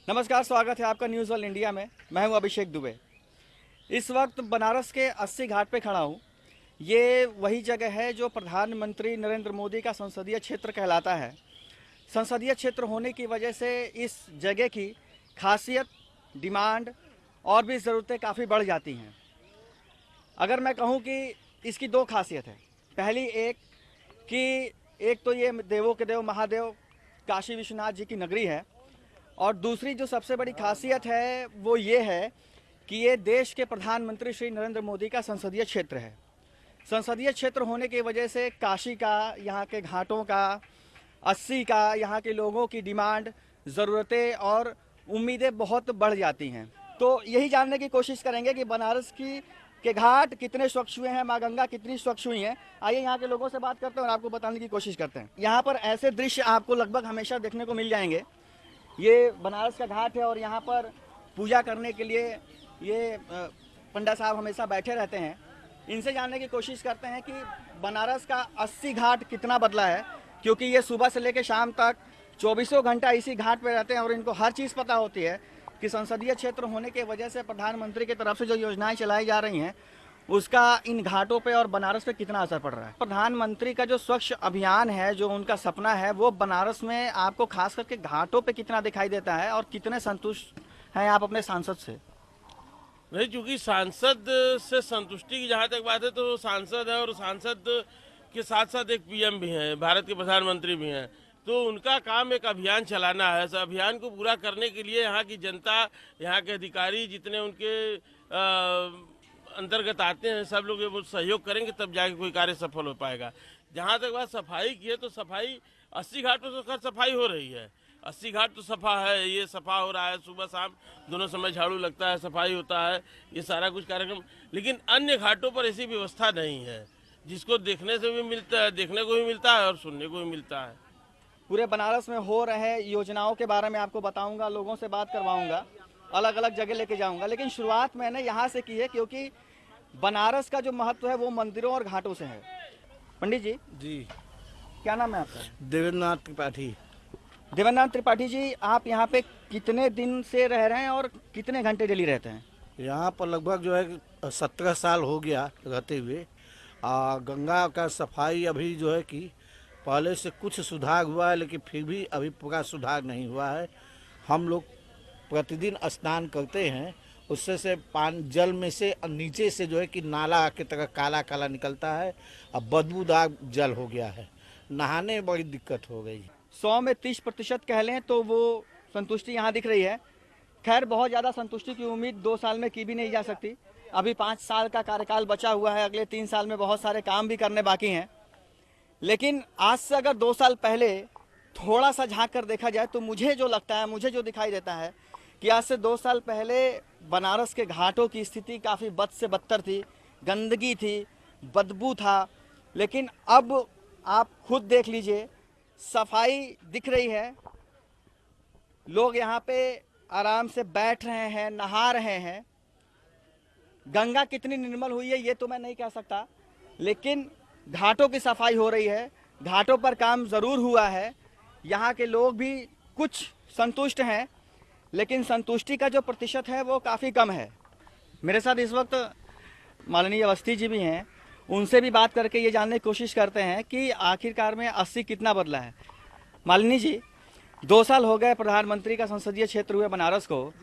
नमस्कार, स्वागत है आपका न्यूज़ वर्ल्ड इंडिया में। मैं हूं अभिषेक दुबे। इस वक्त बनारस के 80 घाट पे खड़ा हूं। ये वही जगह है जो प्रधानमंत्री नरेंद्र मोदी का संसदीय क्षेत्र कहलाता है। संसदीय क्षेत्र होने की वजह से इस जगह की खासियत, डिमांड और भी ज़रूरतें काफ़ी बढ़ जाती हैं। अगर मैं कहूँ कि इसकी दो खासियत है। पहली एक तो ये देवों के देव महादेव काशी विश्वनाथ जी की नगरी है, और दूसरी जो सबसे बड़ी खासियत है वो ये है कि ये देश के प्रधानमंत्री श्री नरेंद्र मोदी का संसदीय क्षेत्र है। संसदीय क्षेत्र होने की वजह से काशी का, यहाँ के घाटों का, 80 का, यहाँ के लोगों की डिमांड, ज़रूरतें और उम्मीदें बहुत बढ़ जाती हैं। तो यही जानने की कोशिश करेंगे कि बनारस के घाट कितने स्वच्छ हुए हैं, माँ गंगा कितनी स्वच्छ हुई हैं। आइए यहाँ के लोगों से बात करते हैं और आपको बताने की कोशिश करते हैं। यहाँ पर ऐसे दृश्य आपको लगभग हमेशा देखने को मिल जाएंगे। ये बनारस का घाट है और यहाँ पर पूजा करने के लिए ये पंडा साहब हमेशा बैठे रहते हैं। इनसे जानने की कोशिश करते हैं कि बनारस का 80 घाट कितना बदला है, क्योंकि ये सुबह से लेकर शाम तक 24 घंटा इसी घाट पे रहते हैं और इनको हर चीज़ पता होती है कि संसदीय क्षेत्र होने की वजह से प्रधानमंत्री की तरफ से जो योजनाएं चलाई जा रही हैं उसका इन घाटों पे और बनारस पे कितना असर पड़ रहा है। प्रधानमंत्री का जो स्वच्छ अभियान है, जो उनका सपना है, वो बनारस में आपको खास करके घाटों पे कितना दिखाई देता है और कितने संतुष्ट हैं आप अपने सांसद से? नहीं, चूंकि सांसद से संतुष्टि की जहाँ तक बात है तो वो सांसद है और सांसद के साथ साथ एक पीएम भी हैं, भारत के प्रधानमंत्री भी हैं। तो उनका काम एक अभियान चलाना है। इस अभियान को पूरा करने के लिए यहाँ की जनता, यहाँ के अधिकारी जितने उनके अंतर्गत आते हैं, सब लोग वो सहयोग करेंगे तब जाके कोई कार्य सफल हो पाएगा। जहाँ तक बात सफाई की है तो सफाई 80 घाटों से खैर सफाई हो रही है। 80 घाट तो सफा है, ये सफा हो रहा है, सुबह शाम दोनों समय झाड़ू लगता है, सफाई होता है, ये सारा कुछ कार्यक्रम। लेकिन अन्य घाटों पर ऐसी व्यवस्था नहीं है जिसको देखने से भी मिलता है, देखने को भी मिलता है और सुनने को भी मिलता है। पूरे बनारस में हो रहे योजनाओं के बारे में आपको बताऊंगा, लोगों से बात करवाऊंगा, अलग अलग जगह लेके जाऊंगा। लेकिन शुरुआत मैंने यहाँ से की है क्योंकि बनारस का जो महत्व है वो मंदिरों और घाटों से है। पंडित जी, क्या नाम है आपका? देवेंद्रनाथ त्रिपाठी। देवेंद्रनाथ त्रिपाठी जी, आप यहाँ पे कितने दिन से रह रहे हैं और कितने घंटे डेली रहते हैं? यहाँ पर लगभग जो है 17 साल हो गया रहते हुए। गंगा का सफाई अभी जो है कि पहले से कुछ सुधार हुआ है, लेकिन फिर भी अभी पूरा सुधार नहीं हुआ है। हम लोग प्रतिदिन स्नान करते हैं, उससे से जल में से नीचे से जो है कि नाला की तरह काला काला निकलता है। अब बदबूदार जल हो गया है, नहाने में बड़ी दिक्कत हो गई। 100 में 30% कह लें तो वो संतुष्टि यहाँ दिख रही है। खैर, बहुत ज़्यादा संतुष्टि की उम्मीद 2 साल में की भी नहीं जा सकती। अभी 5 साल का कार्यकाल बचा हुआ है, अगले 3 साल में बहुत सारे काम भी करने बाकी हैं। लेकिन आज से अगर 2 साल पहले थोड़ा सा झांक कर देखा जाए तो मुझे जो लगता है, मुझे जो दिखाई देता है कि आज से 2 साल पहले बनारस के घाटों की स्थिति काफ़ी बद से बदतर थी, गंदगी थी, बदबू था। लेकिन अब आप खुद देख लीजिए, सफाई दिख रही है, लोग यहाँ पे आराम से बैठ रहे हैं, नहा रहे हैं। गंगा कितनी निर्मल हुई है ये तो मैं नहीं कह सकता, लेकिन घाटों की सफाई हो रही है, घाटों पर काम ज़रूर हुआ है। यहाँ के लोग भी कुछ संतुष्ट हैं, लेकिन संतुष्टि का जो प्रतिशत है वो काफ़ी कम है। मेरे साथ इस वक्त माननीय अवस्थी जी भी हैं, उनसे भी बात करके ये जानने की कोशिश करते हैं कि आखिरकार में 80 कितना बदला है। मालिनी जी, 2 साल हो गए प्रधानमंत्री का संसदीय क्षेत्र हुए बनारस को,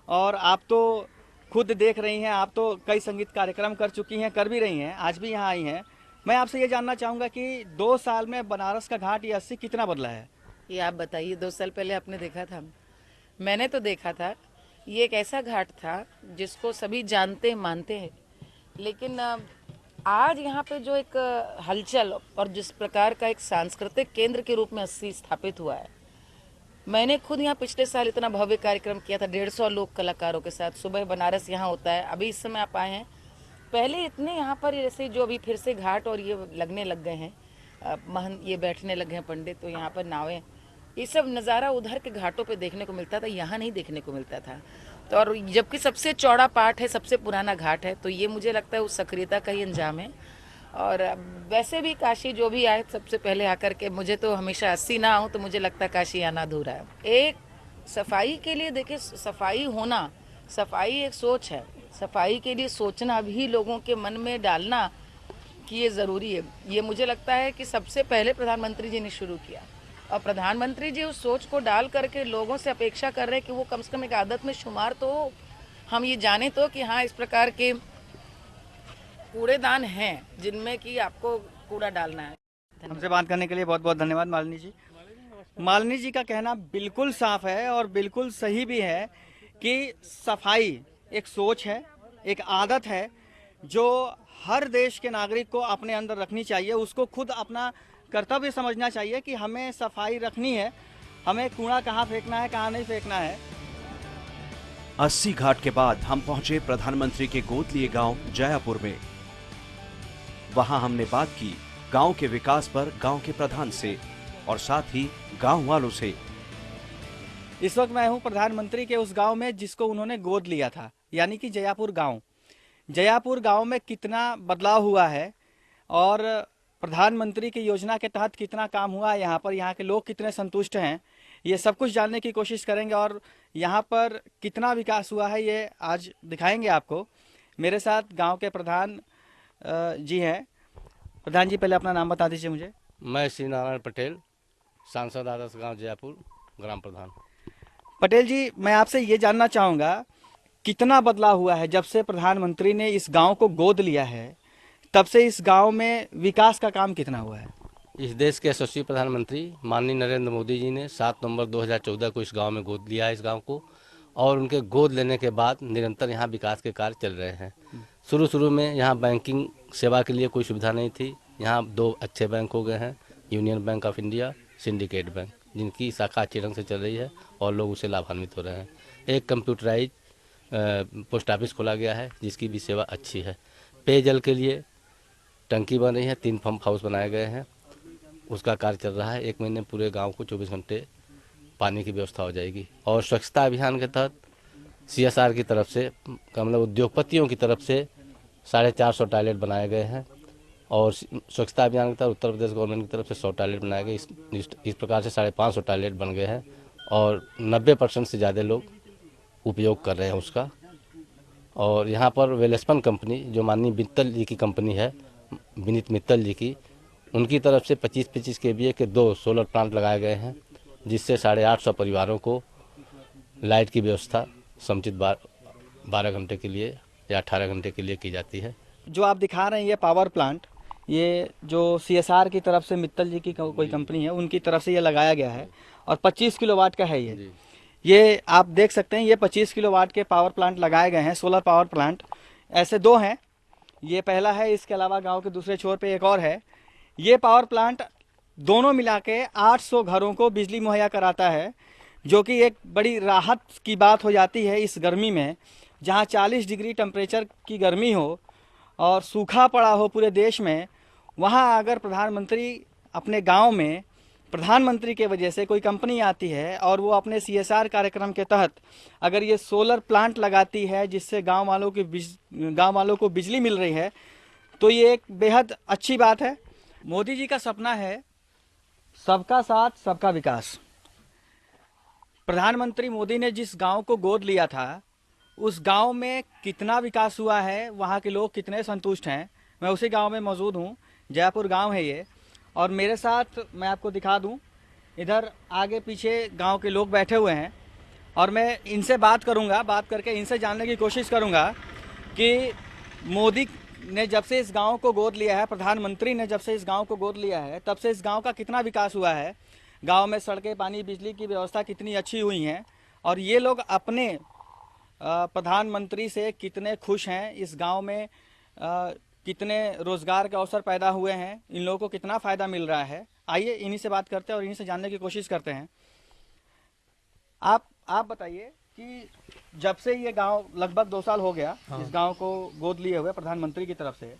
और आप तो खुद देख रही हैं, आप तो कई संगीत कार्यक्रम कर चुकी हैं, कर भी रही हैं, आज भी यहाँ आई हैं। मैं आपसे ये जानना चाहूँगा कि 2 साल में बनारस का घाट ये 80 कितना बदला है? ये आप बताइए, 2 साल पहले आपने देखा था? मैंने तो देखा था। ये एक ऐसा घाट था जिसको सभी जानते मानते हैं, लेकिन आज यहाँ पे जो एक हलचल और जिस प्रकार का एक सांस्कृतिक केंद्र के रूप में 80 स्थापित हुआ है, मैंने खुद यहाँ पिछले साल इतना भव्य कार्यक्रम किया था 150 लोक कलाकारों के साथ। सुबह बनारस यहाँ होता है, अभी इस समय आप आए हैं, पहले इतने यहाँ पर जैसे जो अभी फिर से घाट और ये लगने लग गए हैं, महंत ये बैठने लगे हैं पंडित, तो यहाँ पर नावें, ये सब नज़ारा उधर के घाटों पे देखने को मिलता था, यहाँ नहीं देखने को मिलता था। तो और जबकि सबसे चौड़ा पाट है, सबसे पुराना घाट है, तो ये मुझे लगता है उस सक्रियता का ही अंजाम है। और वैसे भी काशी जो भी आए सबसे पहले आकर के, मुझे तो हमेशा 80 ना आऊँ तो मुझे लगता है काशी आना अधूरा है। एक सफाई के लिए देखिए, सफाई होना, सफाई एक सोच है, सफाई के लिए सोचना भी लोगों के मन में डालना कि ये ज़रूरी है। ये मुझे लगता है कि सबसे पहले प्रधानमंत्री जी ने शुरू किया, और प्रधानमंत्री जी उस सोच को डाल करके लोगों से अपेक्षा कर रहे हैं कि वो कम से कम एक आदत में शुमार तो हो। हम ये जाने तो कि हाँ, इस प्रकार के कूड़ेदान हैं जिनमें कि आपको कूड़ा डालना है। हमसे बात करने के लिए बहुत बहुत धन्यवाद मालिनी जी। मालिनी जी का कहना बिल्कुल साफ है और बिल्कुल सही भी है कि सफाई एक सोच है, एक आदत है जो हर देश के नागरिक को अपने अंदर रखनी चाहिए। उसको खुद अपना कर्तव्य समझना चाहिए कि हमें सफाई रखनी है, हमें कूड़ा कहाँ फेंकना है, कहाँ नहीं फेंकना है। 80 घाट के बाद हम पहुंचे प्रधानमंत्री के गोद लिए गांव जयापुर में। वहां हमने बात की गांव के विकास पर गांव के प्रधान से और साथ ही गांव वालों से। इस वक्त मैं हूं प्रधानमंत्री के उस गांव में जिसको उन्होंने गोद लिया था, यानी कि जयापुर गांव। जयापुर गांव में कितना बदलाव हुआ है और प्रधानमंत्री की योजना के तहत कितना काम हुआ है यहाँ पर, यहाँ के लोग कितने संतुष्ट हैं, ये सब कुछ जानने की कोशिश करेंगे और यहाँ पर कितना विकास हुआ है ये आज दिखाएंगे आपको। मेरे साथ गांव के प्रधान जी हैं। प्रधान जी, पहले अपना नाम बता दीजिए मुझे। मैं श्री नारायण पटेल, सांसद आदर्श गांव जयपुर, ग्राम प्रधान। पटेल जी, मैं आपसे ये जानना चाहूँगा कितना बदलाव हुआ है जब से प्रधानमंत्री ने इस गांव को गोद लिया है, तब से इस गांव में विकास का काम कितना हुआ है? इस देश के यशस्वी प्रधानमंत्री माननीय नरेंद्र मोदी जी ने 7 नवंबर 2014 को इस गांव में गोद लिया है इस गांव को, और उनके गोद लेने के बाद निरंतर यहाँ विकास के कार्य चल रहे हैं। शुरू में यहाँ बैंकिंग सेवा के लिए कोई सुविधा नहीं थी। यहाँ 2 अच्छे बैंक हो गए हैं, union bank of India, syndicate bank, जिनकी शाखा अच्छे ढंग से चल रही है और लोग उससे लाभान्वित हो रहे हैं। एक कंप्यूटराइज पोस्ट ऑफिस खोला गया है जिसकी भी सेवा अच्छी है। पेयजल के लिए टंकी बन रही है, 3 पंप हाउस बनाए गए हैं, उसका कार्य चल रहा है। 1 महीने पूरे गांव को 24 घंटे पानी की व्यवस्था हो जाएगी। और स्वच्छता अभियान के तहत CSR की तरफ से, मतलब उद्योगपतियों की तरफ से 450 टॉयलेट बनाए गए हैं, और स्वच्छता अभियान के तहत उत्तर प्रदेश गवर्नमेंट की तरफ से 100 टॉयलेट बनाए गए। इस प्रकार से 550 टॉयलेट बन गए हैं और 90% से ज़्यादा लोग उपयोग कर रहे हैं उसका। और यहाँ पर वेलस्पन कंपनी, जो माननीय मित्तल जी की कंपनी है, विनीत मित्तल जी की, उनकी तरफ से 25-25 kVA के 2 सोलर प्लांट लगाए गए हैं, जिससे 850 परिवारों को लाइट की व्यवस्था समुचित 12 घंटे के लिए या 18 घंटे के लिए की जाती है। जो आप दिखा रहे हैं ये पावर प्लांट, ये जो CSR की तरफ से मित्तल जी की कोई कंपनी है, उनकी तरफ से ये लगाया गया है और 25 किलोवाट का है ये आप देख सकते हैं। ये 25 किलोवाट के पावर प्लांट लगाए गए हैं, सोलर पावर प्लांट। ऐसे 2 हैं, ये पहला है, इसके अलावा गांव के दूसरे छोर पे एक और है। ये पावर प्लांट दोनों मिला के 800 घरों को बिजली मुहैया कराता है, जो कि एक बड़ी राहत की बात हो जाती है इस गर्मी में, जहां 40 डिग्री टेम्परेचर की गर्मी हो और सूखा पड़ा हो पूरे देश में। वहां अगर प्रधानमंत्री अपने गांव में, प्रधानमंत्री के वजह से कोई कंपनी आती है और वो अपने CSR कार्यक्रम के तहत अगर ये सोलर प्लांट लगाती है, जिससे गांव वालों को बिजली मिल रही है, तो ये एक बेहद अच्छी बात है। मोदी जी का सपना है सबका साथ सबका विकास। प्रधानमंत्री मोदी ने जिस गांव को गोद लिया था, उस गांव में कितना विकास हुआ है, वहाँ के लोग कितने संतुष्ट हैं। मैं उसी गांव में मौजूद हूँ, जयपुर गांव है ये, और मेरे साथ मैं आपको दिखा दूं, इधर आगे पीछे गांव के लोग बैठे हुए हैं और मैं इनसे बात करूंगा, बात करके इनसे जानने की कोशिश करूंगा कि मोदी ने जब से इस गांव को गोद लिया है, प्रधानमंत्री ने जब से इस गांव को गोद लिया है, तब से इस गांव का कितना विकास हुआ है, गांव में सड़कें, पानी, बिजली की व्यवस्था कितनी अच्छी हुई हैं, और ये लोग अपने प्रधानमंत्री से कितने खुश हैं। इस गांव में कितने रोजगार के अवसर पैदा हुए हैं, इन लोगों को कितना फ़ायदा मिल रहा है। आइए इन्हीं से बात करते हैं और इन्हीं से जानने की कोशिश करते हैं। आप बताइए कि जब से ये गांव, लगभग 2 साल हो गया इस गांव को गोद लिए हुए प्रधानमंत्री की तरफ से,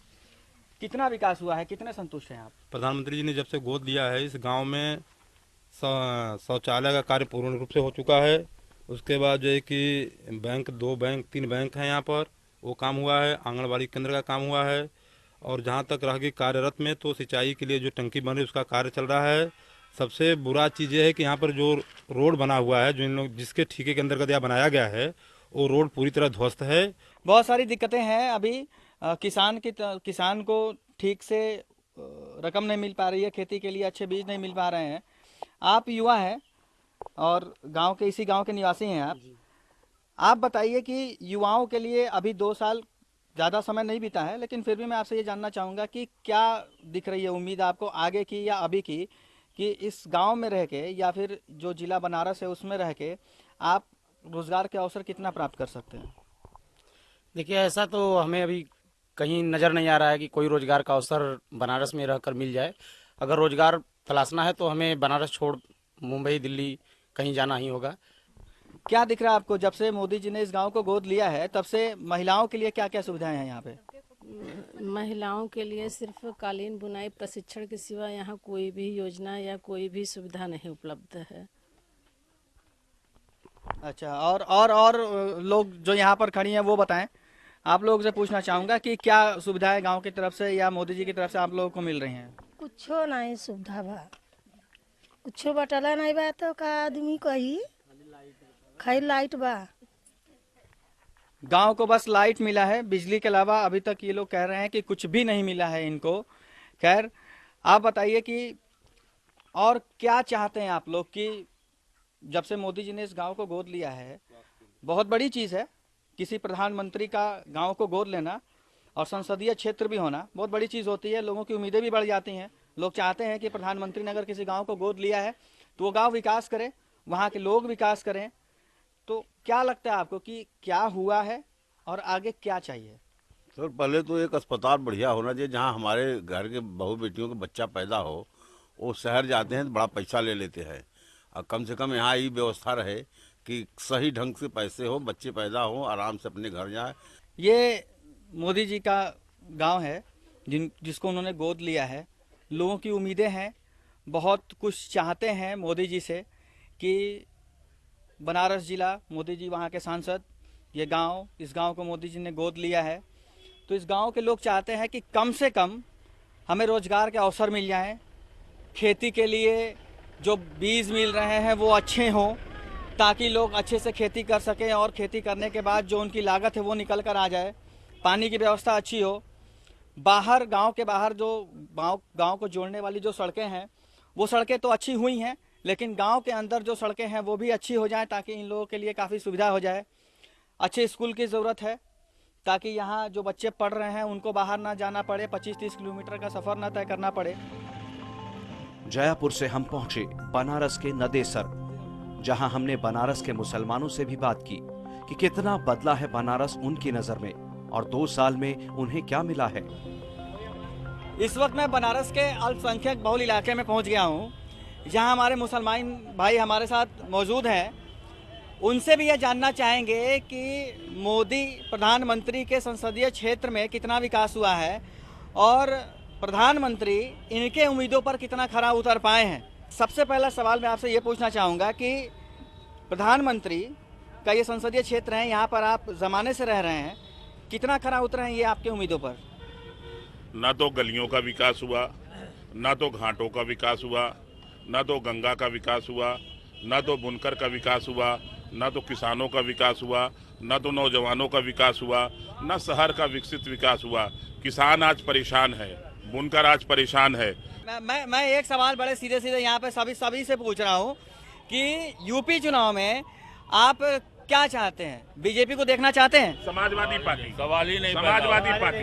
कितना विकास हुआ है, कितने संतुष्ट हैं आप? प्रधानमंत्री जी ने जब से गोद लिया है, इस गांव में शौचालय का कार्य पूर्ण रूप से हो चुका है। उसके बाद जो है कि 3 बैंक हैं यहाँ पर, वो काम हुआ है। आंगनबाड़ी केंद्र का काम हुआ है। और जहाँ तक रह गई कार्यरत में, तो सिंचाई के लिए जो टंकी बन रही है उसका कार्य चल रहा है। सबसे बुरा चीज़ ये है कि यहाँ पर जो रोड बना हुआ है, जो इन लोग जिसके ठेके के अंतर्गत यह बनाया गया है, वो रोड पूरी तरह ध्वस्त है। बहुत सारी दिक्कतें हैं अभी। किसान को ठीक से रकम नहीं मिल पा रही है, खेती के लिए अच्छे बीज नहीं मिल पा रहे हैं। आप युवा हैं और इसी गांव के निवासी हैं आप बताइए कि युवाओं के लिए अभी 2 साल ज़्यादा समय नहीं बीता है, लेकिन फिर भी मैं आपसे ये जानना चाहूँगा कि क्या दिख रही है उम्मीद आपको आगे की या अभी की, कि इस गांव में रह के या फिर जो जिला बनारस है उसमें रह के आप रोज़गार के अवसर कितना प्राप्त कर सकते हैं? देखिए, ऐसा तो हमें अभी कहीं नज़र नहीं आ रहा है कि कोई रोज़गार का अवसर बनारस में रहकर मिल जाए। अगर रोज़गार तलाशना है तो हमें बनारस छोड़ मुंबई, दिल्ली कहीं जाना ही होगा। क्या दिख रहा है आपको, जब से मोदी जी ने इस गांव को गोद लिया है तब से महिलाओं के लिए क्या क्या सुविधाएं हैं यहाँ पे? महिलाओं के लिए सिर्फ कालीन बुनाई प्रशिक्षण के सिवा यहाँ कोई भी योजना या कोई भी सुविधा नहीं उपलब्ध है। अच्छा, और लोग जो यहाँ पर खड़ी हैं वो बताएं। आप लोग से पूछना चाहूँगा कि क्या सुविधाएं गांव की तरफ से या मोदी जी की तरफ से आप लोगों को मिल रही हैं? कुछो नहीं सुविधा बा, कुछो बटला नहीं बा, तो का आदमी कही खाई लाइट बा। गांव को बस लाइट मिला है, बिजली के अलावा अभी तक ये लोग कह रहे हैं कि कुछ भी नहीं मिला है इनको। खैर, आप बताइए कि और क्या चाहते हैं आप लोग कि जब से मोदी जी ने इस गांव को गोद लिया है, बहुत बड़ी चीज़ है किसी प्रधानमंत्री का गांव को गोद लेना, और संसदीय क्षेत्र भी होना बहुत बड़ी चीज़ होती है। लोगों की उम्मीदें भी बढ़ जाती हैं। लोग चाहते हैं कि प्रधानमंत्री ने अगर किसी गांव को गोद लिया है तो वो गांव विकास करे, वहाँ के लोग विकास करें। तो क्या लगता है आपको कि क्या हुआ है और आगे क्या चाहिए? सर, पहले तो एक अस्पताल बढ़िया होना चाहिए जहाँ हमारे घर के बहू बेटियों का बच्चा पैदा हो। वो शहर जाते हैं तो बड़ा पैसा ले लेते हैं, और कम से कम यहाँ ये व्यवस्था रहे कि सही ढंग से पैसे हो, बच्चे पैदा हो, आराम से अपने घर जाए। ये मोदी जी का गांव है जिसको उन्होंने गोद लिया है। लोगों की उम्मीदें हैं, बहुत कुछ चाहते हैं मोदी जी से कि बनारस जिला, मोदी जी वहाँ के सांसद, ये गांव, इस गांव को मोदी जी ने गोद लिया है तो इस गांव के लोग चाहते हैं कि कम से कम हमें रोज़गार के अवसर मिल जाएं, खेती के लिए जो बीज मिल रहे हैं वो अच्छे हों ताकि लोग अच्छे से खेती कर सकें, और खेती करने के बाद जो उनकी लागत है वो निकल कर आ जाए, पानी की व्यवस्था अच्छी हो। बाहर, गांव के बाहर जो गांव को जोड़ने वाली जो सड़कें हैं वो सड़कें तो अच्छी हुई हैं, लेकिन गांव के अंदर जो सड़कें हैं वो भी अच्छी हो जाएं ताकि इन लोगों के लिए काफ़ी सुविधा हो जाए। अच्छे स्कूल की ज़रूरत है ताकि यहाँ जो बच्चे पढ़ रहे हैं उनको बाहर ना जाना पड़े, 25-30 किलोमीटर का सफ़र ना तय करना पड़े। जयापुर से हम पहुंचे बनारस के नदेसर, जहां हमने बनारस के मुसलमानों से भी बात की कि कितना बदला है बनारस उनकी नज़र में और 2 साल में उन्हें क्या मिला है। इस वक्त मैं बनारस के अल्पसंख्यक बहुल इलाके में पहुंच गया हूं, जहां हमारे मुसलमान भाई हमारे साथ मौजूद हैं। उनसे भी यह जानना चाहेंगे कि मोदी प्रधानमंत्री के संसदीय क्षेत्र में कितना विकास हुआ है और प्रधानमंत्री इनके उम्मीदों पर कितना खरा उतर पाए हैं। सबसे पहला सवाल मैं आपसे ये पूछना चाहूँगा कि प्रधानमंत्री का ये संसदीय क्षेत्र है, यहाँ पर आप ज़माने से रह रहे हैं, कितना खरा उतरे हैं ये आपके उम्मीदों पर? ना तो गलियों का विकास हुआ, ना तो घाटों का विकास हुआ, ना तो गंगा का विकास हुआ, ना तो बुनकर का विकास हुआ, ना तो किसानों का विकास हुआ, ना तो नौजवानों का विकास हुआ, ना शहर का विकसित विकास हुआ। किसान आज परेशान है, बुनकर आज परेशान है। मैं एक सवाल बड़े सीधे सीधे यहाँ पे सभी से पूछ रहा हूँ कि यूपी चुनाव में आप क्या चाहते हैं? बीजेपी को देखना चाहते हैं? समाजवादी पार्टी। सवाल ही नहीं, समाजवादी पार्टी,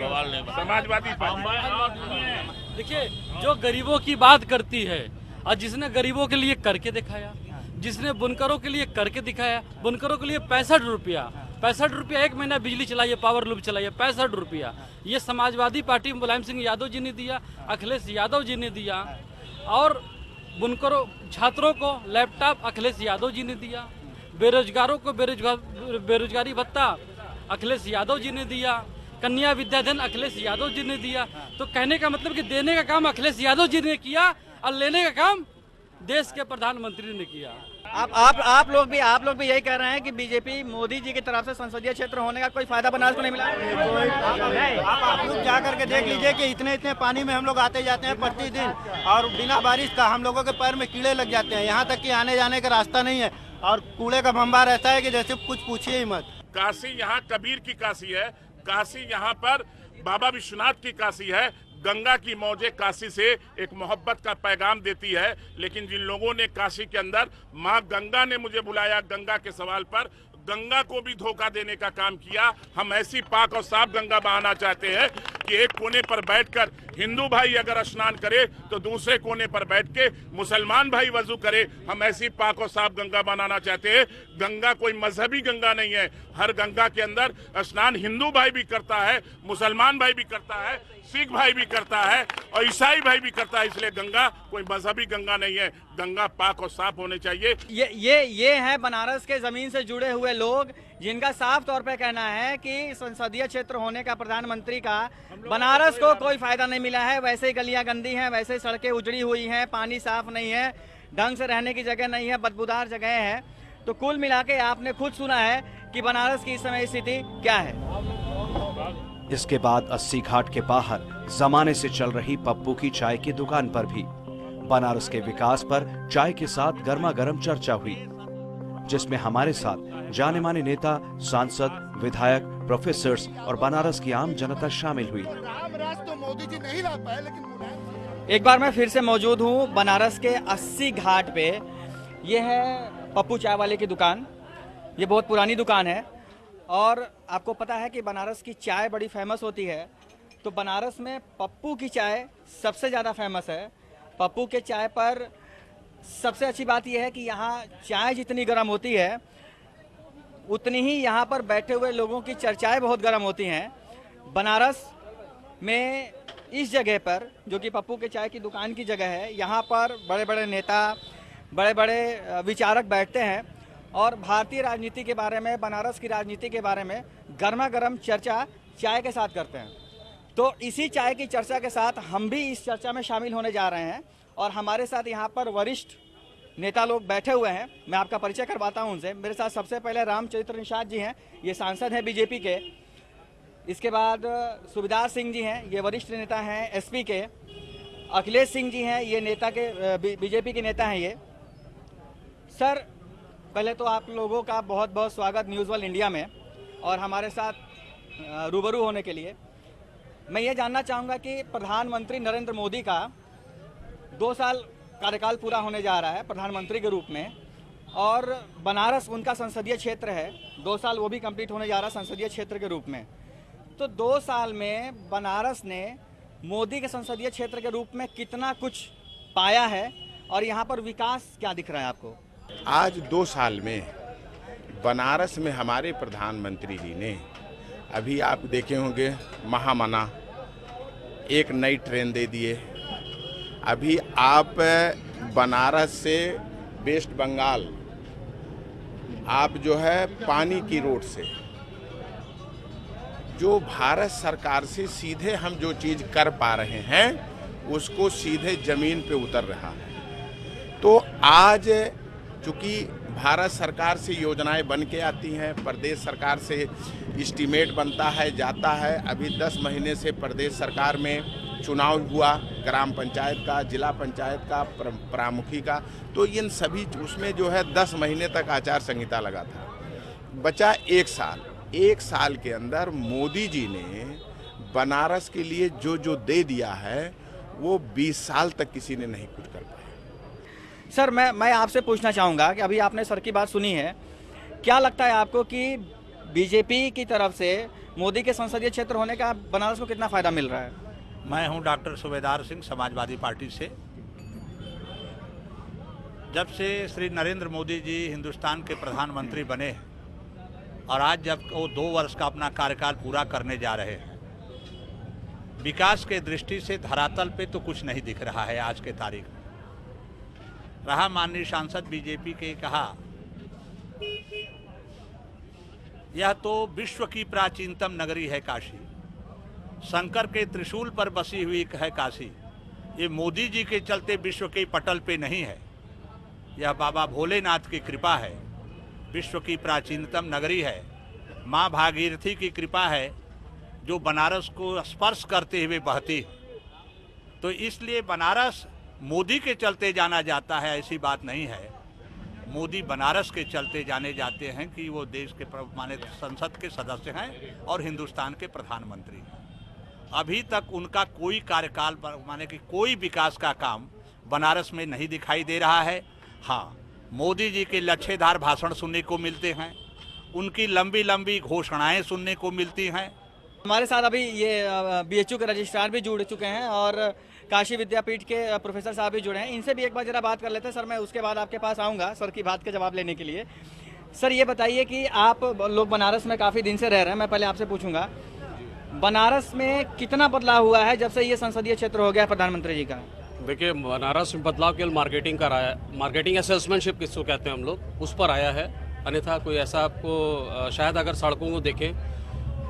समाजवादी पार्टी। देखिए, जो गरीबों की बात करती है और जिसने गरीबों के लिए करके दिखाया, जिसने बुनकरों के लिए करके दिखाया, बुनकरों के लिए 65 रुपया 1 महीना बिजली चलाइए, पावर लूप चलाइए, 65 रुपया। ये समाजवादी पार्टी मुलायम सिंह यादव जी ने दिया, अखिलेश यादव जी ने दिया, और बुनकरों छात्रों को लैपटॉप अखिलेश यादव जी ने दिया, बेरोजगारों को बेरोजगारी भत्ता अखिलेश यादव जी ने दिया, कन्या विद्याधन अखिलेश यादव जी ने दिया। तो कहने का मतलब कि देने का काम अखिलेश यादव जी ने किया और लेने का काम देश के प्रधानमंत्री ने किया। आप लोग भी यही कह रहे हैं कि बीजेपी मोदी जी की तरफ से संसदीय क्षेत्र होने का कोई फायदा बनारस को नहीं मिला। आप लोग जा करके देख लीजिए कि इतने पानी में हम लोग आते जाते हैं प्रतिदिन, और बिना बारिश का हम लोगों के पैर में कीड़े लग जाते हैं। यहाँ तक कि आने जाने का रास्ता नहीं है, और कूड़े का भंबार रहता है कि जैसे कुछ पूछिए ही मत। काशी यहाँ कबीर की काशी है, काशी यहाँ पर बाबा विश्वनाथ की काशी है। गंगा की मौजें काशी से एक मोहब्बत का पैगाम देती है, लेकिन जिन लोगों ने काशी के अंदर माँ गंगा ने मुझे बुलाया गंगा के सवाल पर, गंगा को भी धोखा देने का काम किया। हम ऐसी पाक और साफ गंगा बहाना चाहते हैं कि एक कोने पर बैठकर हिंदू भाई अगर स्नान करे तो दूसरे कोने पर बैठ के मुसलमान भाई वजू करे। हम ऐसी पाक और साफ गंगा बनाना चाहते हैं। गंगा कोई मजहबी गंगा नहीं है, हर गंगा के अंदर स्नान हिंदू भाई भी करता है, मुसलमान भाई भी करता है, सिख भाई भी करता है और ईसाई भाई भी करता है। इसलिए गंगा कोई मजहबी गंगा नहीं है, गंगा पाक और साफ होनी चाहिए। ये है बनारस के जमीन से जुड़े हुए लोग, जिनका साफ तौर पे कहना है कि संसदीय क्षेत्र होने का प्रधानमंत्री का बनारस को कोई फायदा नहीं मिला है। वैसे ही गलियां गंदी हैं, वैसे ही सड़कें उजड़ी हुई हैं, पानी साफ नहीं है, ढंग से रहने की जगह नहीं है, बदबूदार जगह है। तो कुल मिला के आपने खुद सुना है कि बनारस की इस समय स्थिति क्या है। इसके बाद 80 घाट के बाहर जमाने से चल रही पप्पू की चाय की दुकान पर भी बनारस के विकास पर चाय के साथ गर्मा गर्म चर्चा हुई, जिसमें हमारे साथ जाने माने नेता, सांसद, विधायक, प्रोफेसर्स और बनारस की आम जनता शामिल हुई। एक बार मैं फिर से मौजूद हूँ बनारस के 80 घाट पे। ये है पप्पू चाय वाले की दुकान। ये बहुत पुरानी दुकान है और आपको पता है कि बनारस की चाय बड़ी फेमस होती है, तो बनारस में पप्पू की चाय सबसे ज़्यादा फेमस है। पप्पू के चाय पर सबसे अच्छी बात यह है कि यहाँ चाय जितनी गर्म होती है उतनी ही यहाँ पर बैठे हुए लोगों की चर्चाएं बहुत गर्म होती हैं। बनारस में इस जगह पर, जो कि पप्पू के चाय की दुकान की जगह है, यहाँ पर बड़े बड़े नेता, बड़े बड़े विचारक बैठते हैं और भारतीय राजनीति के बारे में, बनारस की राजनीति के बारे में गर्मा गर्म चर्चा चाय के साथ करते हैं। तो इसी चाय की चर्चा के साथ हम भी इस चर्चा में शामिल होने जा रहे हैं और हमारे साथ यहाँ पर वरिष्ठ नेता लोग बैठे हुए हैं। मैं आपका परिचय करवाता हूँ उनसे। मेरे साथ सबसे पहले रामचरित्र निषाद जी हैं, ये सांसद हैं बीजेपी के। इसके बाद सुबेदार सिंह जी हैं, ये वरिष्ठ नेता हैं एसपी के। अखिलेश सिंह जी हैं, ये नेता के बीजेपी के नेता हैं ये। सर, पहले तो आप लोगों का बहुत बहुत स्वागत न्यूज़ वर्ल्ड इंडिया में और हमारे साथ रूबरू होने के लिए। मैं ये जानना चाहूँगा कि प्रधानमंत्री नरेंद्र मोदी का 2 साल कार्यकाल पूरा होने जा रहा है प्रधानमंत्री के रूप में, और बनारस उनका संसदीय क्षेत्र है। 2 साल वो भी कंप्लीट होने जा रहा है संसदीय क्षेत्र के रूप में। तो 2 साल में बनारस ने मोदी के संसदीय क्षेत्र के रूप में कितना कुछ पाया है और यहाँ पर विकास क्या दिख रहा है आपको? आज 2 साल में बनारस में हमारे प्रधानमंत्री जी ने, अभी आप देखे होंगे, महामना एक नई ट्रेन दे दिए। अभी आप बनारस से वेस्ट बंगाल आप जो है पानी की रोड से, जो भारत सरकार से सीधे हम जो चीज़ कर पा रहे हैं उसको सीधे ज़मीन पे उतर रहा है। तो आज चूँकि भारत सरकार से योजनाएं बन के आती हैं, प्रदेश सरकार से एस्टीमेट बनता है, जाता है। अभी 10 महीने से प्रदेश सरकार में चुनाव हुआ, ग्राम पंचायत का, जिला पंचायत का, प्रमुखी का, तो इन सभी उसमें जो है 10 महीने तक आचार संहिता लगा था। बचा 1 साल। 1 साल के अंदर मोदी जी ने बनारस के लिए जो जो दे दिया है वो 20 साल तक किसी ने नहीं कुछ कर पाया। सर, मैं आपसे पूछना चाहूँगा कि अभी आपने सर की बात सुनी है, क्या लगता है आपको कि बीजेपी की तरफ से मोदी के संसदीय क्षेत्र होने का बनारस को कितना फ़ायदा मिल रहा है? मैं हूं डॉक्टर सुबेदार सिंह, समाजवादी पार्टी से। जब से श्री नरेंद्र मोदी जी हिंदुस्तान के प्रधानमंत्री बने और आज जब वो 2 वर्ष का अपना कार्यकाल पूरा करने जा रहे हैं, विकास के दृष्टि से धरातल पे तो कुछ नहीं दिख रहा है। आज के तारीख में रहा माननीय सांसद बीजेपी के कहा, यह तो विश्व की प्राचीनतम नगरी है काशी, शंकर के त्रिशूल पर बसी हुई है काशी। ये मोदी जी के चलते विश्व के पटल पे नहीं है, यह बाबा भोलेनाथ की कृपा है, विश्व की प्राचीनतम नगरी है, माँ भागीरथी की कृपा है जो बनारस को स्पर्श करते हुए बहती है। तो इसलिए बनारस मोदी के चलते जाना जाता है, ऐसी बात नहीं है। मोदी बनारस के चलते जाने जाते हैं कि वो देश के माने संसद के सदस्य हैं और हिंदुस्तान के प्रधानमंत्री। अभी तक उनका कोई कार्यकाल माने कि कोई विकास का काम बनारस में नहीं दिखाई दे रहा है। हाँ, मोदी जी के लच्छेदार भाषण सुनने को मिलते हैं, उनकी लंबी लंबी घोषणाएं सुनने को मिलती हैं। हमारे साथ अभी ये बीएचयू के रजिस्ट्रार भी जुड़ चुके हैं और काशी विद्यापीठ के प्रोफेसर साहब भी जुड़े हैं। इनसे भी एक बार जरा बात कर लेते हैं। सर, मैं उसके बाद आपके पास आऊँगा सर की बात का जवाब लेने के लिए। सर, ये बताइए कि आप लोग बनारस में काफ़ी दिन से रह रहे हैं, मैं पहले आपसे पूछूंगा बनारस में कितना बदलाव हुआ है जब से ये संसदीय क्षेत्र हो गया प्रधानमंत्री जी का? देखिए, बनारस में बदलाव केवल मार्केटिंग का रहा है, मार्केटिंग या सेल्समैनशिप किसको कहते हैं हम लोग, उस पर आया है। अन्यथा कोई ऐसा आपको शायद अगर सड़कों को देखें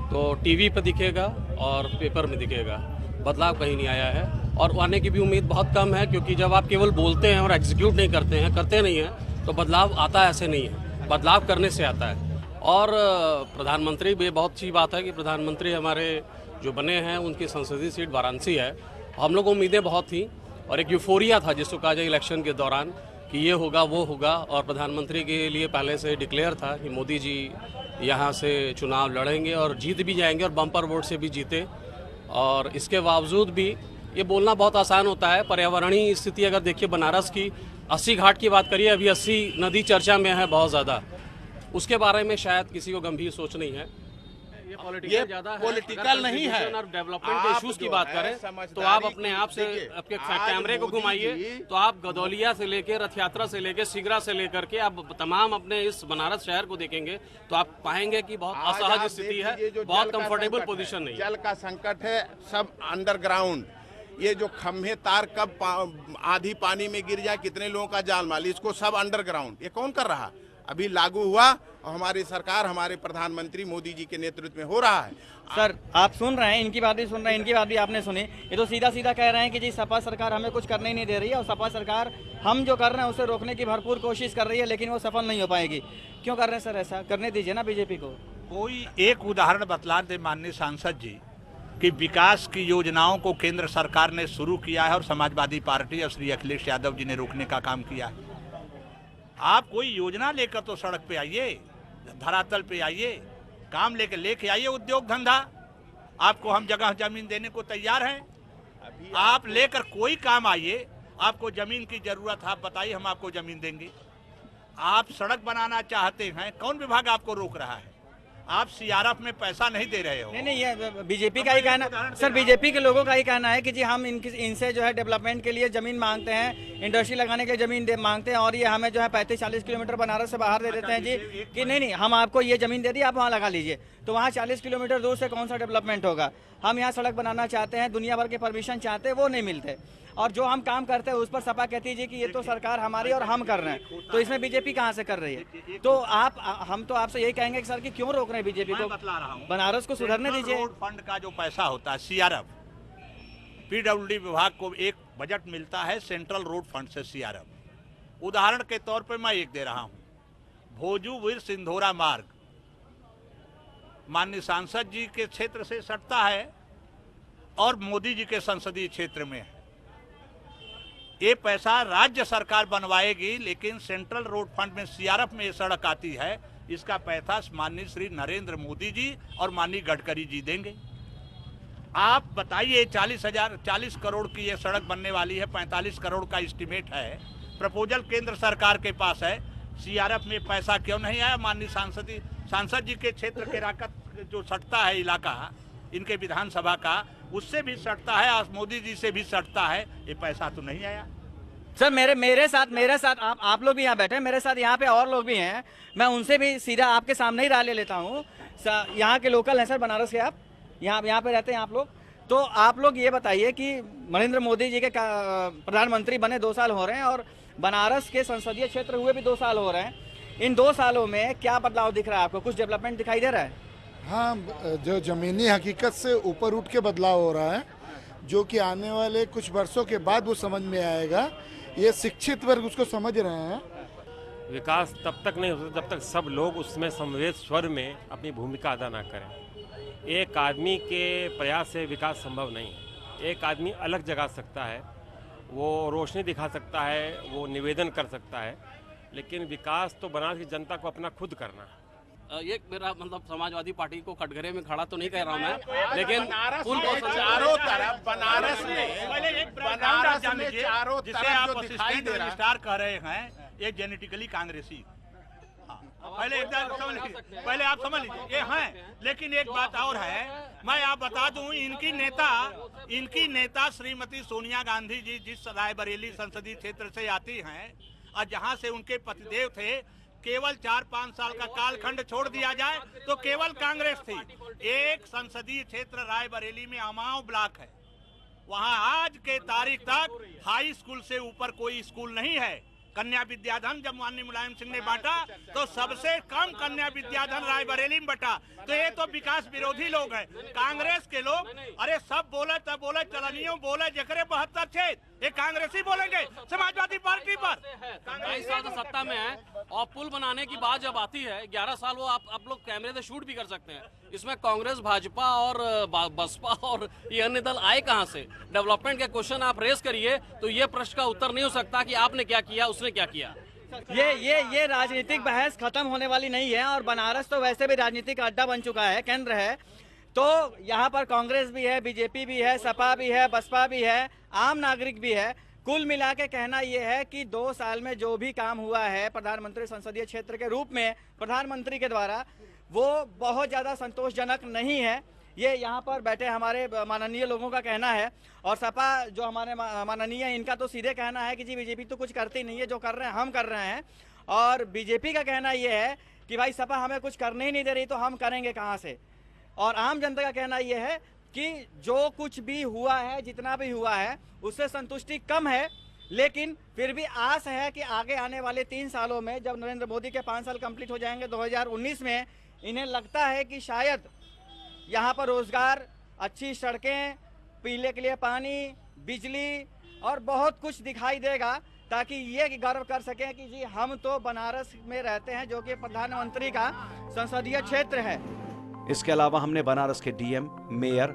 तो टीवी पर दिखेगा और पेपर में दिखेगा, बदलाव कहीं नहीं आया है। और आने की भी उम्मीद बहुत कम है, क्योंकि जब आप केवल बोलते हैं और एग्जीक्यूट नहीं करते नहीं हैं तो बदलाव आता ऐसे नहीं है, बदलाव करने से आता है। और प्रधानमंत्री भी, बहुत अच्छी बात है कि प्रधानमंत्री हमारे जो बने हैं उनकी संसदीय सीट वाराणसी है। हम लोग को उम्मीदें बहुत थी और एक यूफोरिया था जिसको कहा जाए इलेक्शन के दौरान कि ये होगा वो होगा, और प्रधानमंत्री के लिए पहले से डिक्लेयर था कि मोदी जी यहाँ से चुनाव लड़ेंगे और जीत भी जाएंगे और बम्पर वोट से भी जीते। और इसके बावजूद भी ये बोलना बहुत आसान होता है। पर्यावरणीय स्थिति अगर देखिए बनारस की, 80 घाट की बात करिए, अभी 80 नदी चर्चा में है बहुत ज़्यादा, उसके बारे में शायद किसी को गंभीर सोच नहीं है। ये पॉलिटिकल नहीं है। डेवलपमेंट के इश्यूज की बात करें तो आप अपने आप से आपके कैमरे को घुमाइए तो आप गदौलिया से लेकर, रथ यात्रा से लेकर, सिगरा से लेकर के आप तमाम अपने इस बनारस शहर को देखेंगे तो आप पाएंगे कि बहुत असहज स्थिति है, बहुत कंफर्टेबल पोजीशन नहीं है। जल का संकट है, सब अंडरग्राउंड। ये जो खंभे तार कब आधी पानी में गिर जाए, कितने लोगों का जान माल, इसको सब अंडरग्राउंड। ये कौन कर रहा? अभी लागू हुआ और हमारी सरकार, हमारे प्रधानमंत्री मोदी जी के नेतृत्व में हो रहा है। सर, आप सुन रहे हैं, इनकी बात भी सुन रहे हैं, इनकी बात भी आपने सुनी। ये तो सीधा सीधा कह रहे हैं कि जी सपा सरकार हमें कुछ करने ही नहीं दे रही है और सपा सरकार हम जो कर रहे हैं उसे रोकने की भरपूर कोशिश कर रही है, लेकिन वो सफल नहीं हो पाएगी। क्यों कर रहे हैं सर ऐसा? करने दीजिए ना बीजेपी को। कोई एक उदाहरण बतला दे माननीय सांसद जी कि विकास की योजनाओं को केंद्र सरकार ने शुरू किया है और समाजवादी पार्टी और श्री अखिलेश यादव जी ने रोकने का काम किया है। आप कोई योजना लेकर तो सड़क पे आइए, धरातल पे आइए, काम लेके आइए, उद्योग धंधा। आपको हम जगह जमीन देने को तैयार हैं। आप लेकर कोई काम आइए, आपको जमीन की जरूरत है, आप बताइए, हम आपको जमीन देंगे। आप सड़क बनाना चाहते हैं, कौन विभाग आपको रोक रहा है? आप सीआरएफ में पैसा नहीं दे रहे हो। नहीं, ये बीजेपी का ही कहना सर, बीजेपी के लोगों का ही कहना है कि जी हम इनसे जो है डेवलपमेंट के लिए जमीन मांगते हैं, इंडस्ट्री लगाने के लिए जमीन मांगते हैं और ये हमें जो है 35-40 किलोमीटर बनारस से बाहर दे देते हैं जी कि नहीं हम आपको ये जमीन दे दी, आप वहाँ लगा लीजिए। तो वहाँ 40 किलोमीटर दूर से कौन सा डेवलपमेंट होगा? हम यहाँ सड़क बनाना चाहते हैं, दुनिया भर के परमिशन चाहते हैं, वो नहीं मिलते। और जो हम काम करते हैं उस पर सपा कहती है जी कि ये तो सरकार हमारी और हम कर रहे हैं, तो इसमें बीजेपी कहाँ से कर रही है? तो हम तो आपसे यही कहेंगे कि सर कि क्यों रोक रहे हैं बीजेपी को? बतला रहा हूं, बनारस को सुधरने दीजिए। रोड फंड का जो पैसा होता है, सीआरएफ, पीडब्ल्यूडी विभाग को एक बजट मिलता है सेंट्रल रोड फंड से सीआरएफ। उदाहरण के तौर पर मैं एक दे रहा हूं, भोजू वीर सिंधोरा मार्ग माननीय सांसद जी के क्षेत्र से सटता है और मोदी जी के संसदीय क्षेत्र में है। ये पैसा राज्य सरकार बनवाएगी, लेकिन सेंट्रल रोड फंड में सीआरएफ में ये सड़क आती है, इसका पैसा माननीय श्री नरेंद्र मोदी जी और माननीय गडकरी जी देंगे। आप बताइए, 40 करोड़ की ये सड़क बनने वाली है, 45 करोड़ का एस्टीमेट है, प्रपोजल केंद्र सरकार के पास है, सीआरएफ में पैसा क्यों नहीं आया? माननीय सांसद जी के क्षेत्र के राकत जो सटता है इलाका इनके विधानसभा का, उससे भी सटता है और मोदी जी से भी सटता है, ये पैसा तो नहीं आया। सर, मेरे साथ आप लोग भी यहाँ बैठे हैं, मेरे साथ यहाँ पे और लोग भी हैं, मैं उनसे भी सीधा आपके सामने ही राय ले लेता हूँ। यहाँ के लोकल हैं सर, बनारस के, आप यहाँ पे रहते हैं आप लोग, तो आप लोग ये बताइए कि नरेंद्र मोदी जी के प्रधानमंत्री बने 2 साल हो रहे हैं और बनारस के संसदीय क्षेत्र हुए भी 2 साल हो रहे हैं। इन 2 सालों में क्या बदलाव दिख रहा है आपको? कुछ डेवलपमेंट दिखाई दे रहा है? हाँ, जो ज़मीनी हकीकत से ऊपर उठ के बदलाव हो रहा है, जो कि आने वाले कुछ वर्षों के बाद वो समझ में आएगा। ये शिक्षित वर्ग उसको समझ रहे हैं विकास तब तक नहीं हो सकता जब तक सब लोग उसमें समवेत स्वर में अपनी भूमिका अदा ना करें। एक आदमी के प्रयास से विकास संभव नहीं है। एक आदमी अलग जगा सकता है, वो रोशनी दिखा सकता है, वो निवेदन कर सकता है, लेकिन विकास तो बनारस की जनता को अपना खुद करना है। ये मेरा मतलब समाजवादी पार्टी को कटघरे में खड़ा तो नहीं कह रहा हूँ मैं, लेकिन पुल को चारों तरफ बनारस में चारों जिसे आप असिस्टेंट रजिस्ट्रार कह रहे हैं, ये जेनेटिकली कांग्रेसी। पहले एकदम समझ लीजिए, पहले आप समझ लीजिए ये हैं। लेकिन एक बात और है, मैं आप बता दूं, इनकी नेता श्रीमती सोनिया गांधी जी जिस रायबरेली संसदीय क्षेत्र से आती हैं और जहां से उनके पतिदेव थे, केवल 4-5 साल का कालखंड छोड़ दिया जाए तो केवल कांग्रेस थी। एक संसदीय क्षेत्र रायबरेली में अमाओ ब्लॉक है, वहां आज के तारीख तक हाई स्कूल से ऊपर कोई स्कूल नहीं है। कन्या विद्याधन जब माननीय मुलायम सिंह ने बांटा तो सबसे कम कन्या विद्याधन रायबरेली में बटा। तो ये तो विकास विरोधी लोग हैं, कांग्रेस के लोग। अरे सब बोले तब बोले, चलनियों बोले जकरे 72 छेद, ये कांग्रेसी बोलेंगे समाजवादी पार्टी पर। 22 साल से सत्ता में है और पुल बनाने की बात जब आती है, 11 साल वो आप लोग कैमरे से शूट भी कर सकते हैं। इसमें कांग्रेस, भाजपा और बसपा और ये अन्य दल आए कहां से? डेवलपमेंट के क्वेश्चन आप रेस करिए तो ये प्रश्न का उत्तर नहीं हो सकता कि आपने क्या किया, उसने क्या किया। ये राजनीतिक बहस खत्म होने वाली नहीं है और बनारस तो वैसे भी राजनीतिक अड्डा बन चुका है, केंद्र है। तो यहाँ पर कांग्रेस भी है, बीजेपी भी है, सपा भी है, बसपा भी है, आम नागरिक भी है। कुल मिला के कहना यह है कि 2 साल में जो भी काम हुआ है प्रधानमंत्री संसदीय क्षेत्र के रूप में प्रधानमंत्री के द्वारा, वो बहुत ज़्यादा संतोषजनक नहीं है। ये यहाँ पर बैठे हमारे माननीय लोगों का कहना है। और सपा जो हमारे माननीय हैं, इनका तो सीधे कहना है कि जी बीजेपी तो कुछ करती नहीं है, जो कर रहे हैं हम कर रहे हैं। और बीजेपी का कहना ये है कि भाई सपा हमें कुछ करने ही नहीं दे रही तो हम करेंगे कहाँ से। और आम जनता का कहना ये है कि जो कुछ भी हुआ है, जितना भी हुआ है, उससे संतुष्टि कम है, लेकिन फिर भी आस है कि आगे आने वाले 3 सालों में जब नरेंद्र मोदी के 5 साल कंप्लीट हो जाएंगे 2019 में, इन्हें लगता है कि शायद यहाँ पर रोजगार, अच्छी सड़कें, पीने के लिए पानी, बिजली और बहुत कुछ दिखाई देगा, ताकि ये गर्व कर सकें कि जी हम तो बनारस में रहते हैं, जो कि प्रधानमंत्री का संसदीय क्षेत्र है। इसके अलावा हमने बनारस के डीएम, मेयर,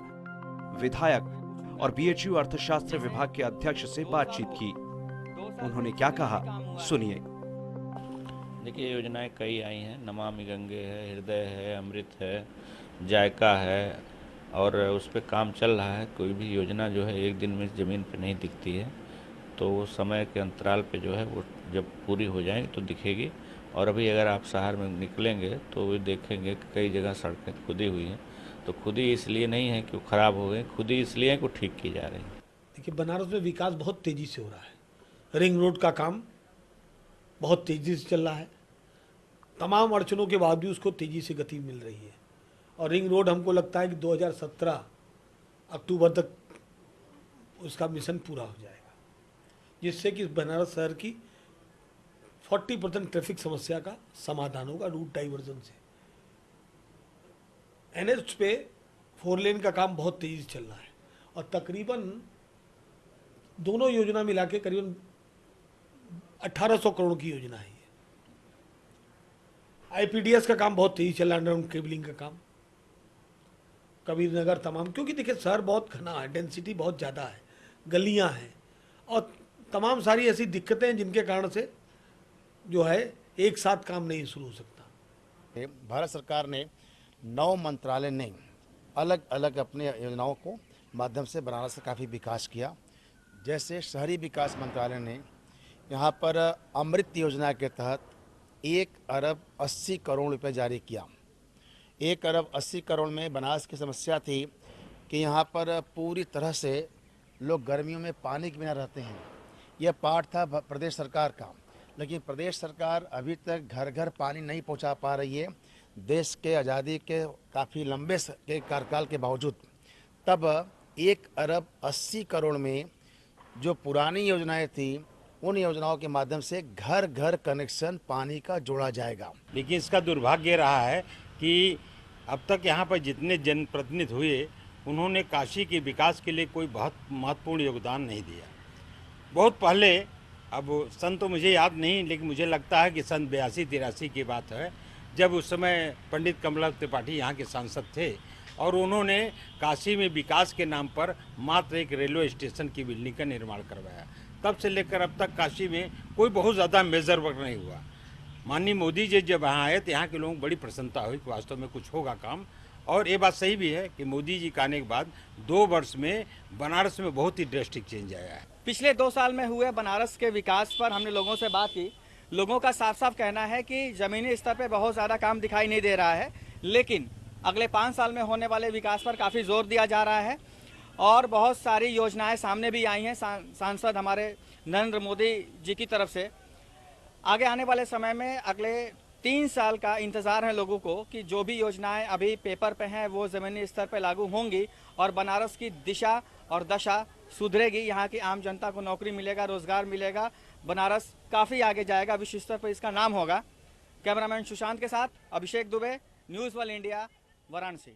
विधायक और बीएचयू अर्थशास्त्र विभाग के अध्यक्ष से बातचीत की। उन्होंने क्या कहा, सुनिए। देखिए, योजनाएं कई आई हैं। नमामि गंगे है, हृदय है, अमृत है, जायका है, और उस पर काम चल रहा है। कोई भी योजना जो है एक दिन में ज़मीन पे नहीं दिखती है, तो वो समय के अंतराल पे जो है वो जब पूरी हो जाएगी तो दिखेगी। और अभी अगर आप शहर में निकलेंगे तो वो देखेंगे कि कई जगह सड़कें खुदी हुई हैं। तो खुदी इसलिए नहीं है कि वो ख़राब हो गई, खुदी इसलिए है कि वो ठीक की जा रही है। देखिए, बनारस में विकास बहुत तेज़ी से हो रहा है। रिंग रोड का काम बहुत तेज़ी से चल रहा है। तमाम अड़चनों के बाद भी उसको तेज़ी से गति मिल रही है। और रिंग रोड हमको लगता है कि 2017 अक्टूबर तक उसका मिशन पूरा हो जाएगा, जिससे कि बनारस शहर की 40% ट्रैफिक समस्या का समाधान होगा रूट डाइवर्जन से। एनएच पे 4 लेन का काम बहुत तेजी से चल रहा है और तकरीबन दोनों योजना मिला के करीबन 1800 करोड़ की योजना है। आईपीडीएस का काम बहुत तेजी चल रहा है, अंडरग्राउंड केबलिंग का काम, कबीर नगर तमाम, क्योंकि देखिए शहर बहुत घना है, डेंसिटी बहुत ज़्यादा है, गलियां हैं और तमाम सारी ऐसी दिक्कतें हैं जिनके कारण से जो है एक साथ काम नहीं शुरू हो सकता। भारत सरकार ने 9 मंत्रालय ने अलग अलग अपने योजनाओं को माध्यम से बनारस से काफ़ी विकास किया। जैसे शहरी विकास मंत्रालय ने यहाँ पर अमृत योजना के तहत 1 अरब 80 करोड़ रुपए जारी किया। 1 अरब 80 करोड़ में बनारस की समस्या थी कि यहाँ पर पूरी तरह से लोग गर्मियों में पानी के बिना रहते हैं। यह पार्ट था प्रदेश सरकार का, लेकिन प्रदेश सरकार अभी तक घर घर पानी नहीं पहुँचा पा रही है, देश के आज़ादी के काफ़ी लंबे के कार्यकाल के बावजूद। तब 1 अरब 80 करोड़ में जो पुरानी योजनाएं थी, उन योजनाओं के माध्यम से घर घर कनेक्शन पानी का जोड़ा जाएगा। लेकिन इसका दुर्भाग्य रहा है कि अब तक यहाँ पर जितने जनप्रतिनिधि हुए, उन्होंने काशी के विकास के लिए कोई बहुत महत्वपूर्ण योगदान नहीं दिया। बहुत पहले अब सन तो मुझे याद नहीं, लेकिन मुझे लगता है कि सन 82-83 की बात है, जब उस समय पंडित कमला त्रिपाठी यहाँ के सांसद थे और उन्होंने काशी में विकास के नाम पर मात्र एक रेलवे स्टेशन की बिल्डिंग का निर्माण करवाया। तब से लेकर अब तक काशी में कोई बहुत ज़्यादा मेजर वर्क नहीं हुआ। माननीय मोदी जी जब यहाँ आए तो यहाँ के लोगों को बड़ी प्रसन्नता हुई कि वास्तव में कुछ होगा काम। और ये बात सही भी है कि मोदी जी के आने के बाद 2 वर्ष में बनारस में बहुत ही ड्रास्टिक चेंज आया है। पिछले 2 साल में हुए बनारस के विकास पर हमने लोगों से बात की। लोगों का साफ साफ कहना है कि ज़मीनी स्तर पे बहुत ज़्यादा काम दिखाई नहीं दे रहा है, लेकिन अगले 5 साल में होने वाले विकास पर काफ़ी जोर दिया जा रहा है और बहुत सारी योजनाएं सामने भी आई हैं सांसद हमारे नरेंद्र मोदी जी की तरफ से। आगे आने वाले समय में अगले 3 साल का इंतज़ार है लोगों को कि जो भी योजनाएं अभी पेपर पे हैं वो ज़मीनी स्तर पे लागू होंगी और बनारस की दिशा और दशा सुधरेगी। यहाँ की आम जनता को नौकरी मिलेगा, रोज़गार मिलेगा, बनारस काफ़ी आगे जाएगा, विश्व स्तर पर इसका नाम होगा। कैमरामैन सुशांत के साथ Abhishek Dubey, news world India, Varanasi.